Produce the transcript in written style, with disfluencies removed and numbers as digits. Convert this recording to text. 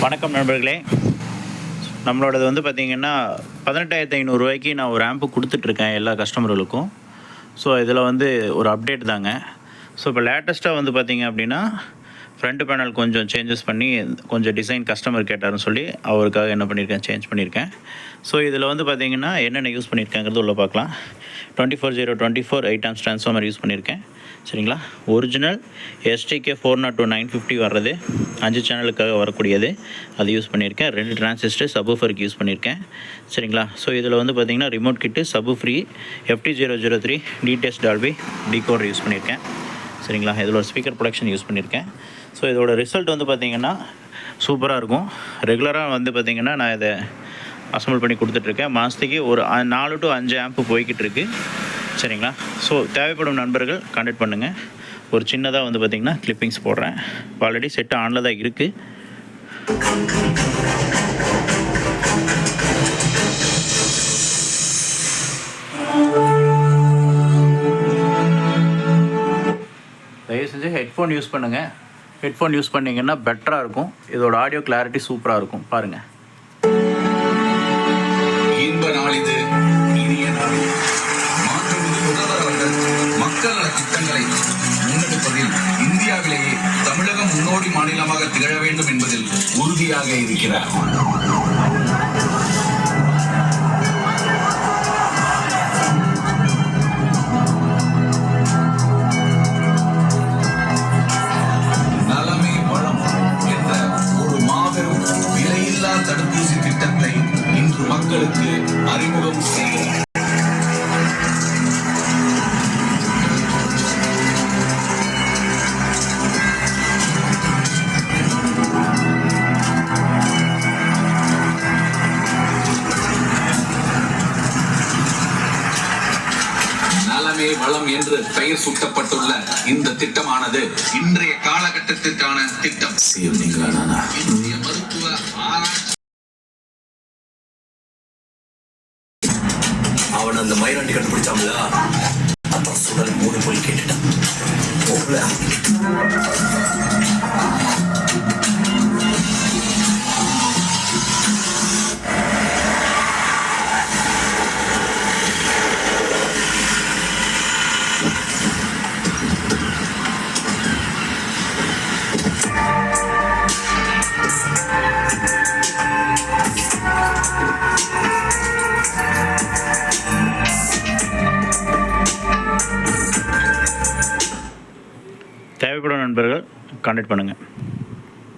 வணக்கம் நண்பர்களே. நம்மளோடது வந்து பார்த்திங்கன்னா 18,500 நான் ஒரு ஆம்பு கொடுத்துட்ருக்கேன் எல்லா கஸ்டமர்களுக்கும். ஸோ இதில் வந்து ஒரு அப்டேட் தாங்க. ஸோ இப்போ லேட்டஸ்ட்டாக வந்து பார்த்திங்க அப்படின்னா ஃப்ரண்ட் பேனல் கொஞ்சம் சேஞ்சஸ் பண்ணி கொஞ்சம் டிசைன் கஸ்டமர் கேட்டார்னு சொல்லி அவருக்காக என்ன பண்ணியிருக்கேன், சேஞ்ச் பண்ணியிருக்கேன். ஸோ இதில் வந்து பார்த்திங்கன்னா என்னென்ன யூஸ் பண்ணியிருக்கேங்கிறது உள்ள பார்க்கலாம். 24024 8 ஆம்ஸ் ட்ரான்ஸ்ஃபார்மர் யூஸ் பண்ணியிருக்கேன். சரிங்களா. ஒரிஜினல் STK 402 950 வர்றது 5 சேனலுக்காக வரக்கூடியது, அது யூஸ் பண்ணியிருக்கேன். 2 டிரான்சிஸ்டர் சப்வூஃபருக்கு யூஸ் பண்ணியிருக்கேன். சரிங்களா. ஸோ இதில் வந்து பார்த்திங்கன்னா ரிமோட் கிட்டு, சப்பு ஃப்ரீ, FT003 டிடெஸ்ட் டால்பி டிகோடர் யூஸ் பண்ணியிருக்கேன். சரிங்களா. இதில் ஒரு ஸ்பீக்கர் ப்ரொடக்ஷன் யூஸ் பண்ணியிருக்கேன். ஸோ இதோட ரிசல்ட் வந்து பார்த்திங்கன்னா சூப்பராக இருக்கும். ரெகுலராக வந்து பார்த்திங்கன்னா நான் இதை அசம்பிள் பண்ணி கொடுத்துட்ருக்கேன். மாதத்துக்கு ஒரு 4 to 5 ஆம்பு போய்கிட்டு இருக்குது. சரிங்களா. ஸோ தேவைப்படும் நண்பர்கள் கான்டாக்ட் பண்ணுங்கள். ஒரு சின்னதாக வந்து பார்த்திங்கன்னா கிளிப்பிங்ஸ் போடுறேன். ஆல்ரெடி செட்டு ஆனில் தான் இருக்குது. தயவு செஞ்சு ஹெட்ஃபோன் யூஸ் பண்ணுங்கள். ஹெட்ஃபோன் யூஸ் பண்ணிங்கன்னா பெட்டராக இருக்கும். இதோட ஆடியோ கிளாரிட்டி சூப்பராக இருக்கும். பாருங்கள். இன்ப நாள் இது, இனிய நாள். மாண்புமிகு முதல்வர் அவர்கள் மக்கள் நல திட்டங்களை முன்னெடுப்பதில் இந்தியாவிலேயே தமிழகம் முன்னோடி மாநிலமாக திகழ வேண்டும் என்பதில் உறுதியாக இருக்கிறார். நலமே வளம் என்ற ஒரு மாபெரும் விலையில்லா தடுப்பூசி திட்டத்தை இன்று மக்களுக்கு அறிமுகம் செய்கிறார். நலமே வளம் என்று பெயர் சூட்டப்பட்டுள்ள இந்த திட்டமானது இன்றைய காலகட்டத்திற்கான திட்டம். இந்திய மருத்துவ ஆராய்ச்சி அவன் அந்த மயிராண்டி கண்டுபிடிச்சாங்களா, அந்த சுடல் 3 போய் கேட்டுட்டான். தேவைப்படும் நண்பர்கள் கான்டாக்ட் பண்ணுங்கள்.